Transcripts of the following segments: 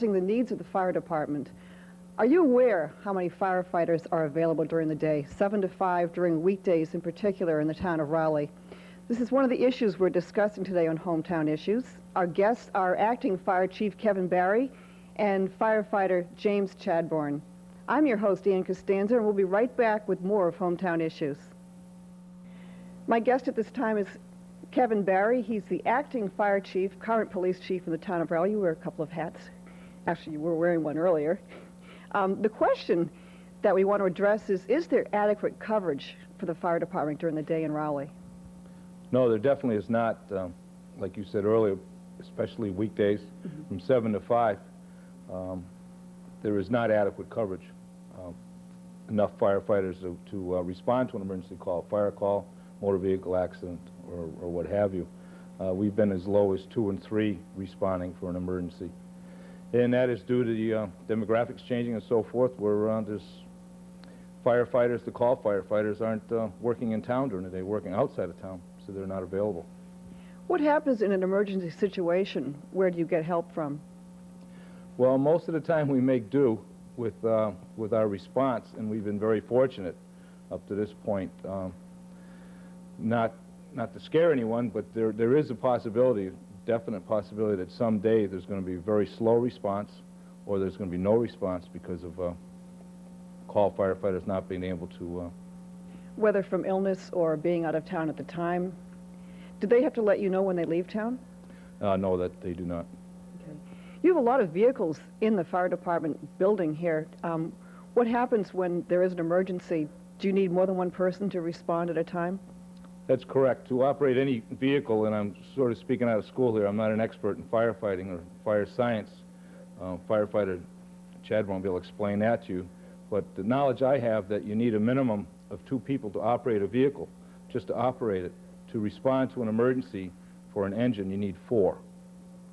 the needs of the fire department. Are you aware how many firefighters are available during the day, 7 to 5 during weekdays in particular in the town of Rowley? This is one of the issues we're discussing today on Hometown Issues. Our guests are Acting Fire Chief Kevin Barry and firefighter James Chadbourne. I'm your host, Ann Costanza, and we'll be right back with more of Hometown Issues. My guest at this time is Kevin Barry. He's the Acting Fire Chief, current police chief in the town of Rowley. You wear a couple of hats. Actually, you were wearing one earlier. The question that we want to address is there adequate coverage for the fire department during the day in Rowley? No, there definitely is not. Like you said earlier, especially weekdays from 7 to 5, there is not adequate coverage. Enough firefighters to respond to an emergency call, fire call, motor vehicle accident, or what have you. We've been as low as 2 and 3 responding for an emergency. And that is due to the demographics changing and so forth, where there's firefighters, the call firefighters, aren't working in town during the day, working outside of town, so they're not available. What happens in an emergency situation? Where do you get help from? Well, most of the time we make do with our response, and we've been very fortunate up to this point. Not to scare anyone, but there is a possibility, definite possibility, that someday there's going to be a very slow response, or there's going to be no response because of call firefighters not being able to... Whether from illness or being out of town at the time. Do they have to let you know when they leave town? No, that they do not. Okay. You have a lot of vehicles in the fire department building here. What happens when there is an emergency? Do you need more than one person to respond at a time? That's correct. To operate any vehicle, and I'm sort of speaking out of school here, I'm not an expert in firefighting or fire science. Firefighter Chadbourne will be able to explain that to you. But the knowledge I have that you need a minimum of 2 people to operate a vehicle, just to operate it. To respond to an emergency for an engine, you need 4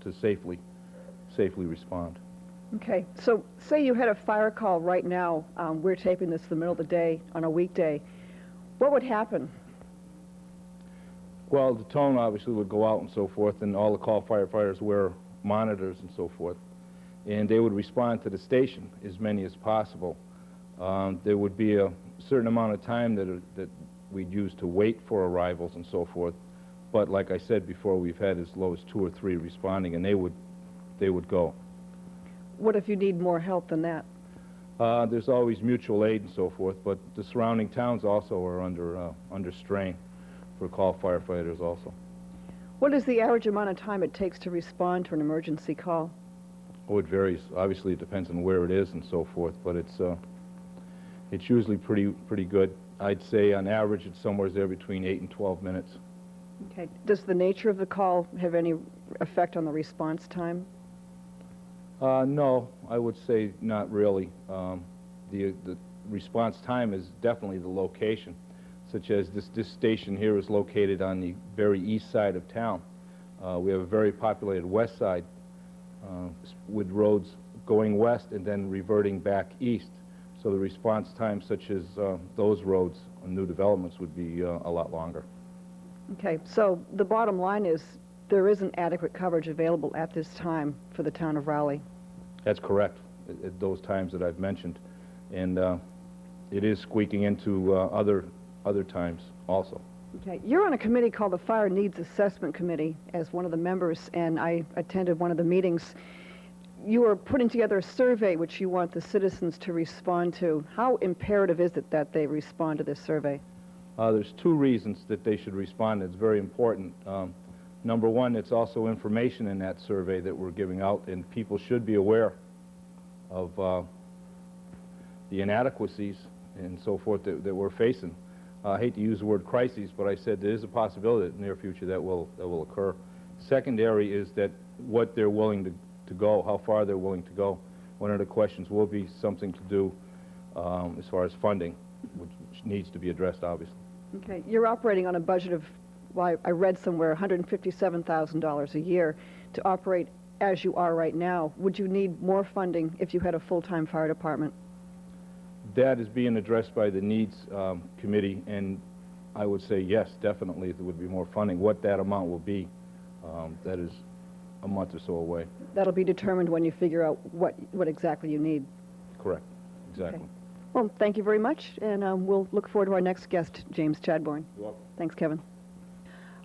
to safely respond. Okay, so say you had a fire call right now. We're taping this in the middle of the day on a weekday. What would happen? Well, the tone obviously would go out and so forth, and all the call firefighters wear monitors and so forth, and they would respond to the station, as many as possible. There would be a certain amount of time that we'd use to wait for arrivals and so forth, but like I said before, we've had as low as 2 or 3 responding, and they would go. What if you need more help than that? There's always mutual aid and so forth, but the surrounding towns also are under strain for call firefighters also. What is the average amount of time it takes to respond to an emergency call? Oh, it varies. Obviously, it depends on where it is and so forth, but it's usually pretty good. I'd say on average it's somewhere there between 8 and 12 minutes. Okay. Does the nature of the call have any effect on the response time? No, I would say not really. The response time is definitely the location, such as this station here is located on the very east side of town. We have a very populated west side with roads going west and then reverting back east. So the response time, such as those roads and new developments, would be a lot longer. Okay, so the bottom line is there isn't adequate coverage available at this time for the town of Rowley. That's correct, at those times that I've mentioned. And it is squeaking into other times also. Okay, you're on a committee called the Fire Needs Assessment Committee as one of the members, and I attended one of the meetings. You are putting together a survey which you want the citizens to respond to. How imperative is it that they respond to this survey? There's 2 reasons that they should respond. It's very important. Number one, it's also information in that survey that we're giving out, and people should be aware of the inadequacies and so forth that we're facing. I hate to use the word crises, but I said there is a possibility in the near future that will occur. Secondary is that what they're willing to go, how far they're willing to go. One of the questions will be something to do as far as funding, which needs to be addressed, obviously. Okay, you're operating on a budget of, well, I read somewhere, $157,000 a year to operate as you are right now. Would you need more funding if you had a full-time fire department? That is being addressed by the Needs Committee, and I would say yes, definitely there would be more funding. What that amount will be, that is a month or so away. That'll be determined when you figure out what exactly you need. Correct. Exactly. Okay. Well, thank you very much, and we'll look forward to our next guest, James Chadbourne. You're welcome. Thanks, Kevin.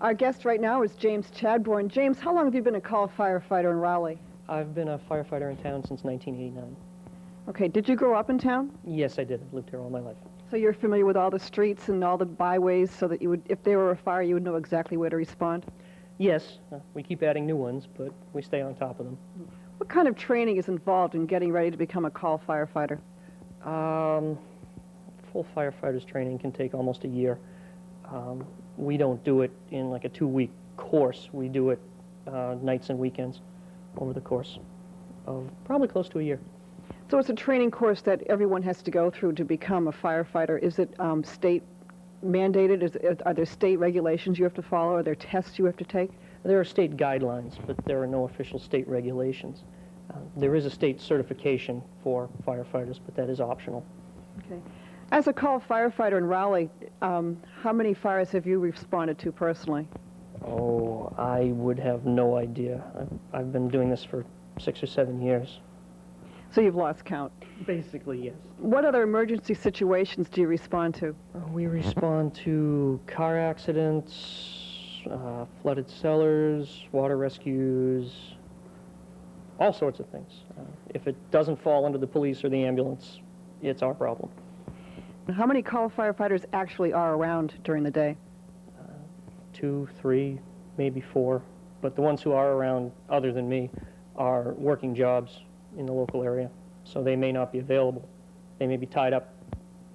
Our guest right now is James Chadbourne. James, how long have you been a call firefighter in Rowley? I've been a firefighter in town since 1989. Okay, did you grow up in town? Yes, I did. I've lived here all my life. So you're familiar with all the streets and all the byways so that you would, if there were a fire, you would know exactly where to respond? Yes, we keep adding new ones, but we stay on top of them. What kind of training is involved in getting ready to become a call firefighter? Full firefighter's training can take almost a year. We don't do it in like a 2-week course. We do it nights and weekends over the course of probably close to a year. So it's a training course that everyone has to go through to become a firefighter. Is it state mandated? Are there state regulations you have to follow? Are there tests you have to take? There are state guidelines, but there are no official state regulations. There is a state certification for firefighters, but that is optional. Okay. As a call firefighter in Rowley, how many fires have you responded to personally? Oh, I would have no idea. I've been doing this for 6 or 7 years. So you've lost count. Basically, yes. What other emergency situations do you respond to? We respond to car accidents, flooded cellars, water rescues, all sorts of things. If it doesn't fall under the police or the ambulance, it's our problem. How many call firefighters actually are around during the day? 2, 3, maybe 4. But the ones who are around, other than me, are working jobs in the local area. So they may not be available. They may be tied up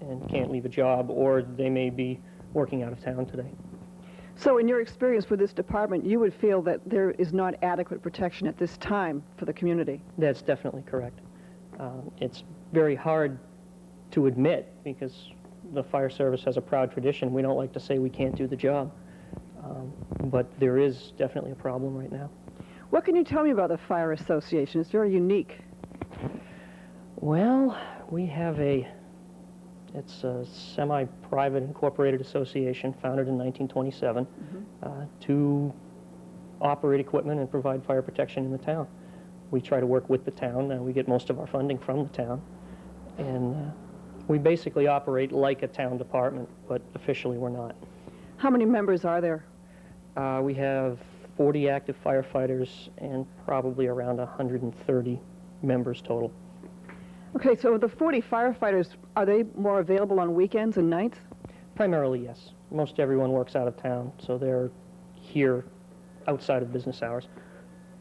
and can't leave a job, or they may be working out of town today. So in your experience with this department, you would feel that there is not adequate protection at this time for the community? That's definitely correct. It's very hard to admit because the fire service has a proud tradition. We don't like to say we can't do the job. But there is definitely a problem right now. What can you tell me about the Fire Association? It's very unique. Well, we have it's a semi-private incorporated association founded in 1927 to operate equipment and provide fire protection in the town. We try to work with the town. We get most of our funding from the town. And we basically operate like a town department, but officially we're not. How many members are there? We have 40 active firefighters and probably around 130 members total. Okay, so the 40 firefighters, are they more available on weekends and nights? Primarily, yes. Most everyone works out of town, so they're here outside of business hours.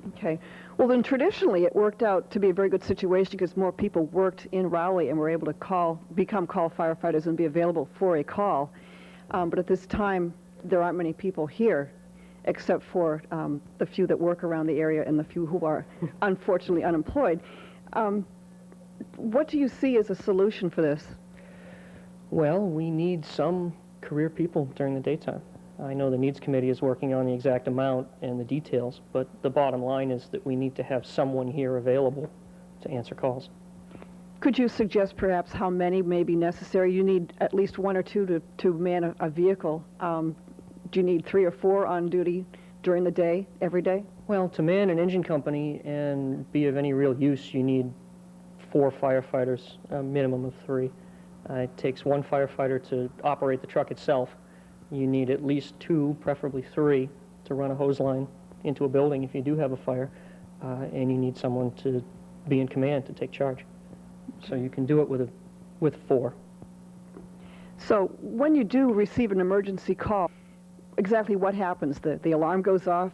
Okay. Well, then traditionally it worked out to be a very good situation because more people worked in Rowley and were able to become call firefighters and be available for a call. But at this time, there aren't many people here, except for the few that work around the area and the few who are unfortunately unemployed. What do you see as a solution for this? Well, we need some career people during the daytime. I know the Needs Committee is working on the exact amount and the details, but the bottom line is that we need to have someone here available to answer calls. Could you suggest perhaps how many may be necessary? You need at least 1 or 2 to man a vehicle. Do you need 3 or 4 on duty during the day, every day? Well, to man an engine company and be of any real use, you need 4 firefighters, a minimum of 3. It takes 1 firefighter to operate the truck itself. You need at least 2, preferably 3, to run a hose line into a building if you do have a fire, and you need someone to be in command to take charge. So you can do it with 4. So when you do receive an emergency call, exactly what happens? The alarm goes off,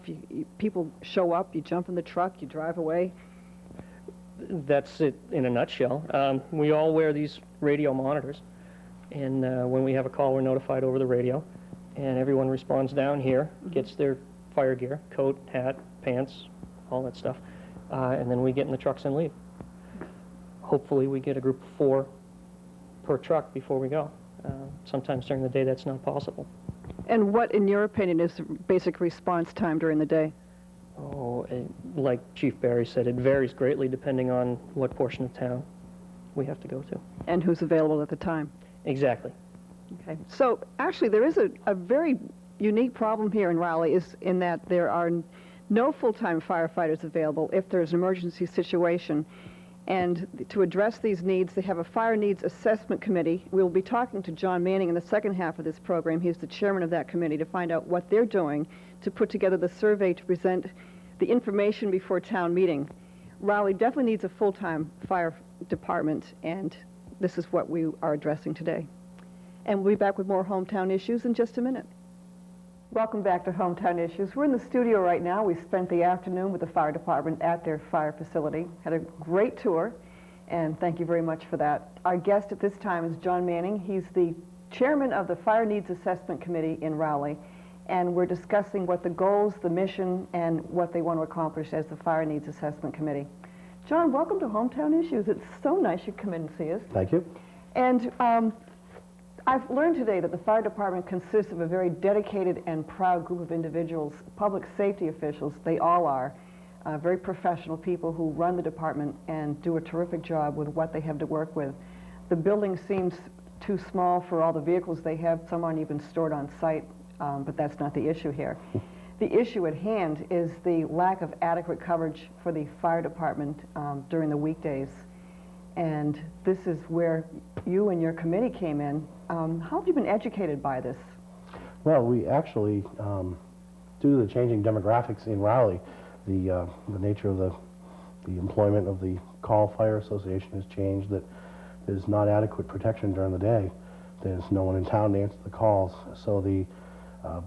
people show up, you jump in the truck, you drive away? That's it in a nutshell. We all wear these radio monitors, and when we have a call, we're notified over the radio, and everyone responds down here, gets their fire gear, coat, hat, pants, all that stuff, and then we get in the trucks and leave. Hopefully we get a group of 4 per truck before we go. Sometimes during the day that's not possible. And what, in your opinion, is the basic response time during the day? Oh, like Chief Barry said, it varies greatly depending on what portion of town we have to go to. And who's available at the time? Exactly. Okay. So actually there is a very unique problem here in Rowley, is in that there are no full-time firefighters available if there's an emergency situation. And to address these needs, they have a Fire Needs Assessment Committee. We'll be talking to John Manning in the second half of this program. He's the chairman of that committee, to find out what they're doing to put together the survey to present the information before town meeting. Rowley definitely needs a full-time fire department, and this is what we are addressing today. And we'll be back with more Hometown Issues in just a minute. Welcome back to Hometown Issues. We're in the studio right now. We spent the afternoon with the fire department at their fire facility. Had a great tour, and thank you very much for that. Our guest at this time is John Manning. He's the chairman of the Fire Needs Assessment Committee in Rowley, and we're discussing what the goals, the mission, and what they want to accomplish as the Fire Needs Assessment Committee. John, welcome to Hometown Issues. It's so nice you come in and see us. Thank you. And I've learned today that the fire department consists of a very dedicated and proud group of individuals, public safety officials. They all are very professional people who run the department and do a terrific job with what they have to work with. The building seems too small for all the vehicles they have. Some aren't even stored on site, but that's not the issue here. The issue at hand is the lack of adequate coverage for the fire department during the weekdays. And this is where you and your committee came in. How have you been educated by this? Well, we actually, due to the changing demographics in Rowley, the nature of the employment of the Call Fire Association has changed, that there's not adequate protection during the day. There's no one in town to answer the calls. So the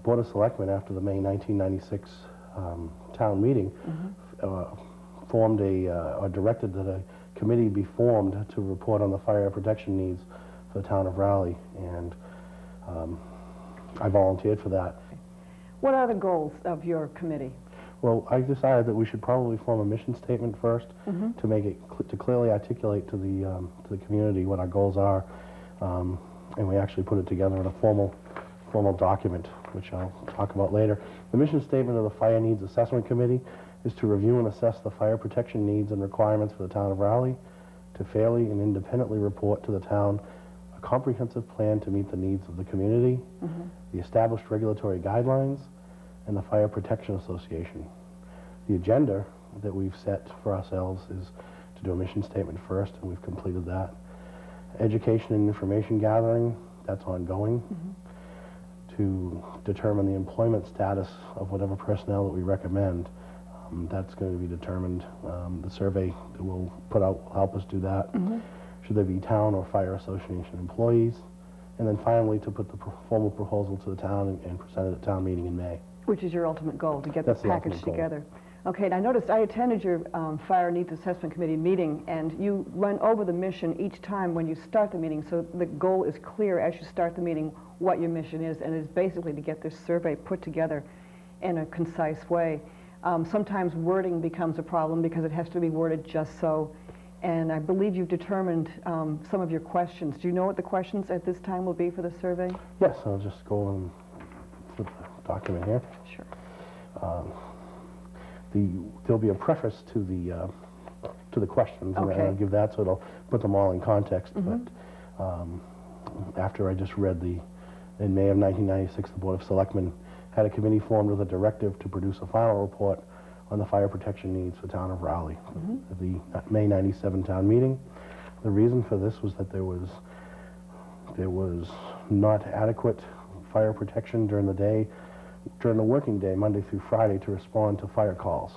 Board of Selectmen, after the May 1996 town meeting, formed or directed that a committee be formed to report on the fire protection needs for the town of Rowley, and I volunteered for that. What are the goals of your committee? Well, I decided that we should probably form a mission statement first to make it to clearly articulate to the community what our goals are, and we actually put it together in a formal document, which I'll talk about later. The mission statement of the Fire Needs Assessment Committee is to review and assess the fire protection needs and requirements for the town of Rowley, to fairly and independently report to the town a comprehensive plan to meet the needs of the community, the established regulatory guidelines, and the Fire Protection Association. The agenda that we've set for ourselves is to do a mission statement first, and we've completed that. Education and information gathering, that's ongoing. To determine the employment status of whatever personnel that we recommend. That's going to be determined. The survey that we'll put out will help us do that. Should they be town or fire association employees? And then finally, to put the formal proposal to the town and present it at town meeting in May. Which is your ultimate goal, to get That's the the package ultimate goal. together. Okay, and I noticed I attended your Fire Needs Assessment Committee meeting, and you run over the mission each time when you start the meeting, so the goal is clear as you start the meeting what your mission is, and it is basically to get this survey put together in a concise way. Sometimes wording becomes a problem because it has to be worded just so, and I believe you've determined some of your questions. Do you know what the questions at this time will be for the survey? Yes, I'll just go and flip the document here. Sure. There'll be a preface to the questions, and Okay. I'll give that so it'll put them all in context. But after I just read in May of 1996, the Board of Selectmen had a committee formed with a directive to produce a final report on the fire protection needs for the town of Rowley. At the May 97 town meeting, the reason for this was that there was not adequate fire protection during the day, during the working day, Monday through Friday, to respond to fire calls.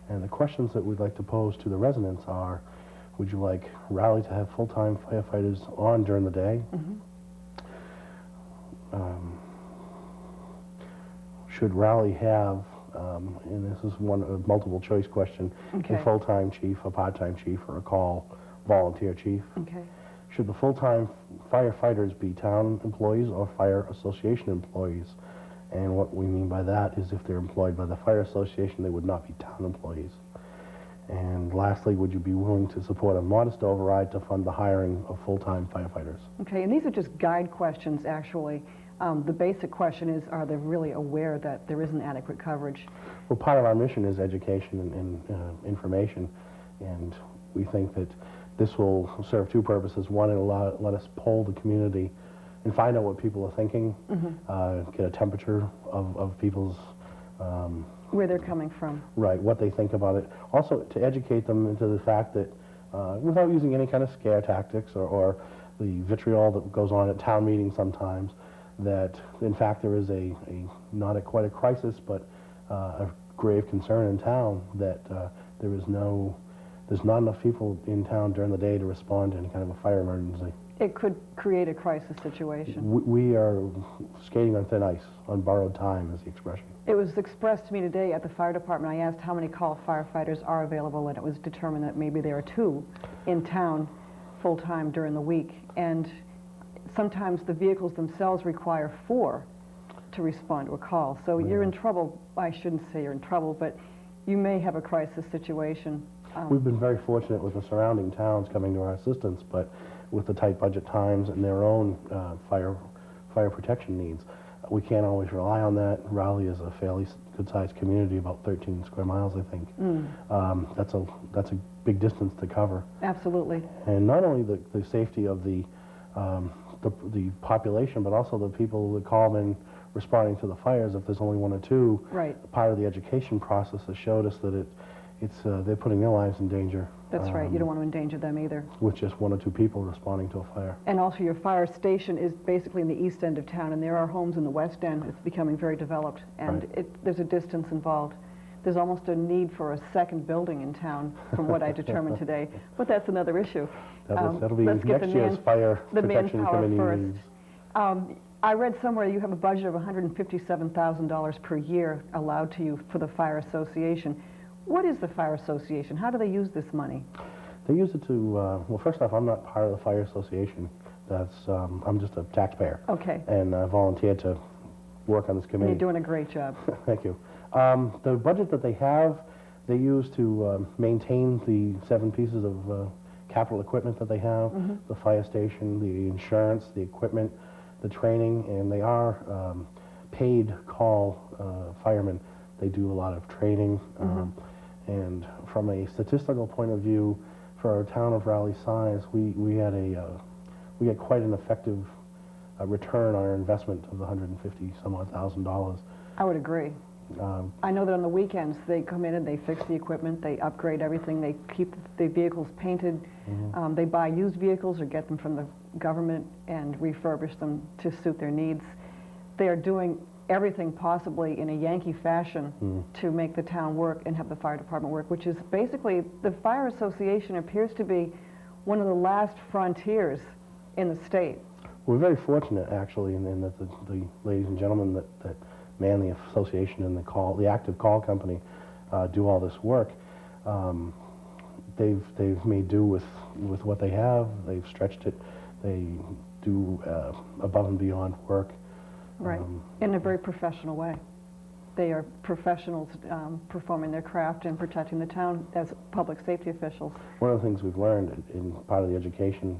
And the questions that we'd like to pose to the residents are, would you like Rowley to have full-time firefighters on during the day? Should Rowley have, and this is a multiple choice question, Okay. a full-time chief, a part-time chief, or a call volunteer chief? Okay. Should the full-time firefighters be town employees or fire association employees? And what we mean by that is if they're employed by the fire association, they would not be town employees. And lastly, would you be willing to support a modest override to fund the hiring of full-time firefighters? Okay, and these are just guide questions, actually. The basic question is, are they really aware that there isn't adequate coverage? Well, part of our mission is education and information, and we think that this will serve two purposes. One, it'll let us poll the community and find out what people are thinking, get a temperature of people's Where they're coming from. Right, what they think about it. Also, to educate them into the fact that, without using any kind of scare tactics or the vitriol that goes on at town meetings sometimes, that in fact there is not quite a crisis, but a grave concern in town that there's not enough people in town during the day to respond to any kind of a fire emergency. It could create a crisis situation. We are skating on thin ice, on borrowed time is the expression. It was expressed to me today at the fire department. I asked how many call firefighters are available, and it was determined that maybe there are 2 in town full-time during the week. And sometimes the vehicles themselves require 4 to respond to a call. So you're in trouble. I shouldn't say you're in trouble, but you may have a crisis situation. We've been very fortunate with the surrounding towns coming to our assistance, but with the tight budget times and their own fire protection needs, we can't always rely on that. Rowley is a fairly good-sized community, about 13 square miles, I think. That's a big distance to cover. Absolutely. And not only the safety of the population, but also the people that call in responding to the fires. If there's only 1 or 2, right. Part of the education process has showed us that they're putting their lives in danger. That's right. You don't want to endanger them either. With just 1 or 2 people responding to a fire. And also your fire station is basically in the east end of town, and there are homes in the west end. It's becoming very developed, and right. There's a distance involved. There's almost a need for a second building in town, from what I determined today. But that's another issue. That'll be next year's fire protection committee meetings. I read somewhere you have a budget of $157,000 per year allowed to you for the Fire Association. What is the Fire Association? How do they use this money? They use it to, well, first off, I'm not part of the Fire Association. I'm just a taxpayer. Okay. And I volunteered to work on this committee. And you're doing a great job. Thank you. The budget that they have, they use to maintain the 7 pieces of capital equipment that they have, the fire station, the insurance, the equipment, the training, and they are paid call firemen. They do a lot of training. And from a statistical point of view, for a town of Rowley size, we get quite an effective return on our investment of the $150,000. I would agree. I know that on the weekends they come in and they fix the equipment, they upgrade everything, they keep the vehicles painted, they buy used vehicles or get them from the government and refurbish them to suit their needs. They are doing everything possibly in a Yankee fashion to make the town work and have the fire department work, which is basically, the Fire Association appears to be one of the last frontiers in the state. We're very fortunate, actually, in that the ladies and gentlemen that man the association and the active call company do all this work. They've made do with what they have. They've stretched it. They do above and beyond work. Right, in a very professional way. They are professionals performing their craft and protecting the town as public safety officials. One of the things we've learned in part of the education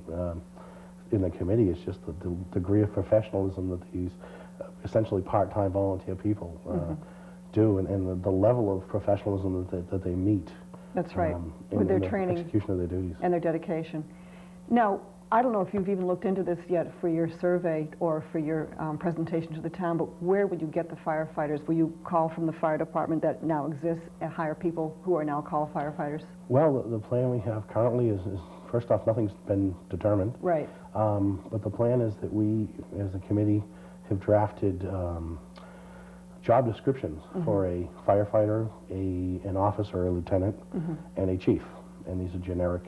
in the committee is just the degree of professionalism that these essentially part-time volunteer people do, and the level of professionalism that they meet. That's right, with their training, execution of their duties, and their dedication. Now, I don't know if you've even looked into this yet for your survey or for your presentation to the town, but where would you get the firefighters? Will you call from the fire department that now exists and hire people who are now call firefighters? Well, the plan we have currently is first off, nothing's been determined. Right. But the plan is that we, as a committee, have drafted job descriptions for a firefighter, an officer, a lieutenant, and a chief. And these are generic,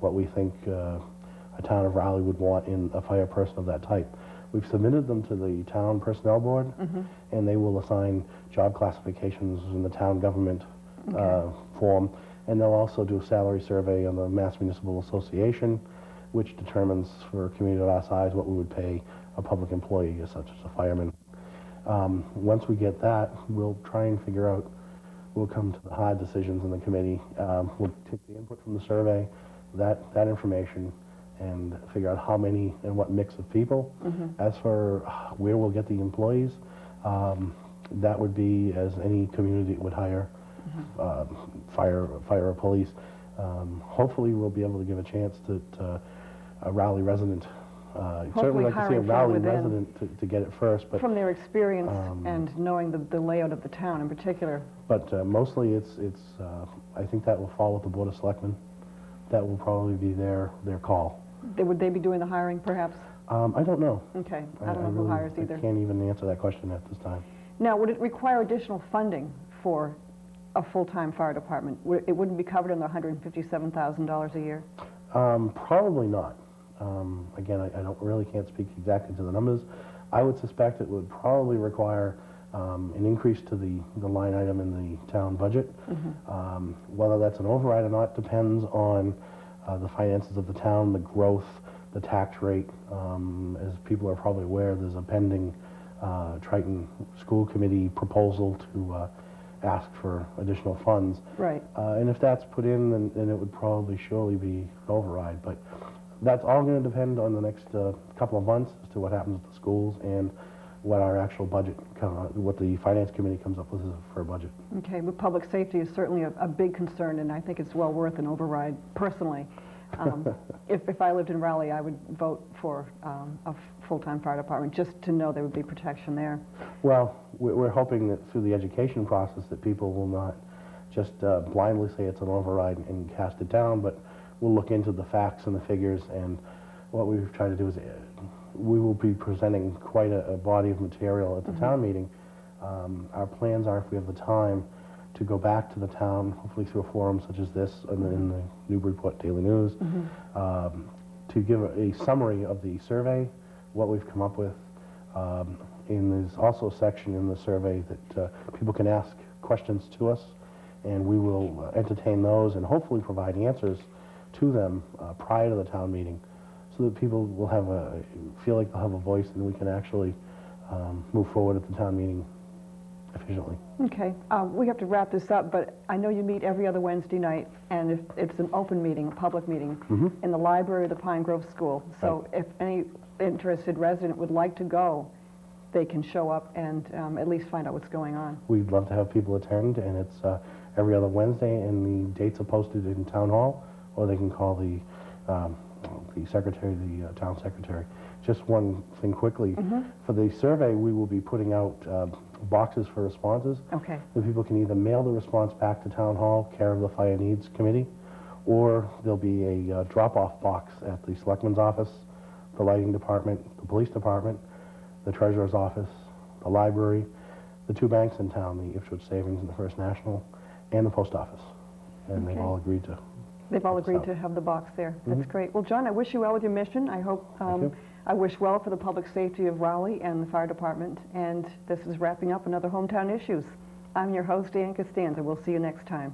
what we think a town of Rowley would want in a fire person of that type. We've submitted them to the town personnel board, and they will assign job classifications in the town government form, and they'll also do a salary survey on the Mass Municipal Association, which determines for a community of our size what we would pay a public employee, such as a fireman. Once we get that, we'll try and figure out, we'll come to the hard decisions in the committee. We'll take the input from the survey, that information, and figure out how many and what mix of people. As for where we'll get the employees, that would be as any community would hire, fire or police. Hopefully we'll be able to give a chance that a Rowley resident certainly like to see a hiring from Rowley within. resident to get it first, but From their experience and knowing the layout of the town in particular. mostly it's I think that will fall with the Board of Selectmen. That will probably be their call. Would they be doing the hiring, perhaps? I don't know. Okay, I don't know who really- hires either. I can't even answer that question at this time. Now, would it require additional funding for a full-time fire department? It wouldn't be covered in the $157,000 a year? Probably not. Again, I can't speak exactly to the numbers. I would suspect it would probably require an increase to the line item in the town budget. Whether that's an override or not depends on the finances of the town, the growth, the tax rate. As people are probably aware, there's a pending Triton School Committee proposal to ask for additional funds. Right. And if that's put in, then it would probably surely be an override. But that's all going to depend on the next couple of months as to what happens at the schools and what our actual budget, what the Finance Committee comes up with for a budget. Okay, but public safety is certainly a big concern, and I think it's well worth an override, personally. If I lived in Rowley, I would vote for a full-time fire department, just to know there would be protection there. Well, we're hoping that through the education process that people will not just blindly say it's an override and cast it down, but we'll look into the facts and the figures, and what we've tried to do is we will be presenting quite a body of material at the town meeting. Our plans are, if we have the time, to go back to the town, hopefully through a forum such as this in the Newburyport Daily News, to give a summary of the survey, what we've come up with. And there's also a section in the survey that people can ask questions to us, and we will entertain those and hopefully provide answers to them prior to the town meeting, so that people will feel like they'll have a voice and we can actually move forward at the town meeting efficiently. Okay, we have to wrap this up, but I know you meet every other Wednesday night, and it's an open meeting, a public meeting, in the library of the Pine Grove School. So if any interested resident would like to go, they can show up and at least find out what's going on. We'd love to have people attend, and it's every other Wednesday, and the dates are posted in Town Hall, or they can call the secretary, the town secretary. Just one thing quickly. For the survey, we will be putting out boxes for responses. Okay. The people can either mail the response back to Town Hall, care of the Fire Needs Committee, or there'll be a drop-off box at the Selectman's office, the Lighting Department, the Police Department, the Treasurer's office, the library, the two banks in town, the Ipswich Savings and the First National, and the post office. And they've all agreed to. They've all agreed to have the box there. That's great. Well, John, I wish you well with your mission. I hope, I wish well for the public safety of Rowley and the fire department. And this is wrapping up another Hometown Issues. I'm your host, Ann Costanza. We'll see you next time.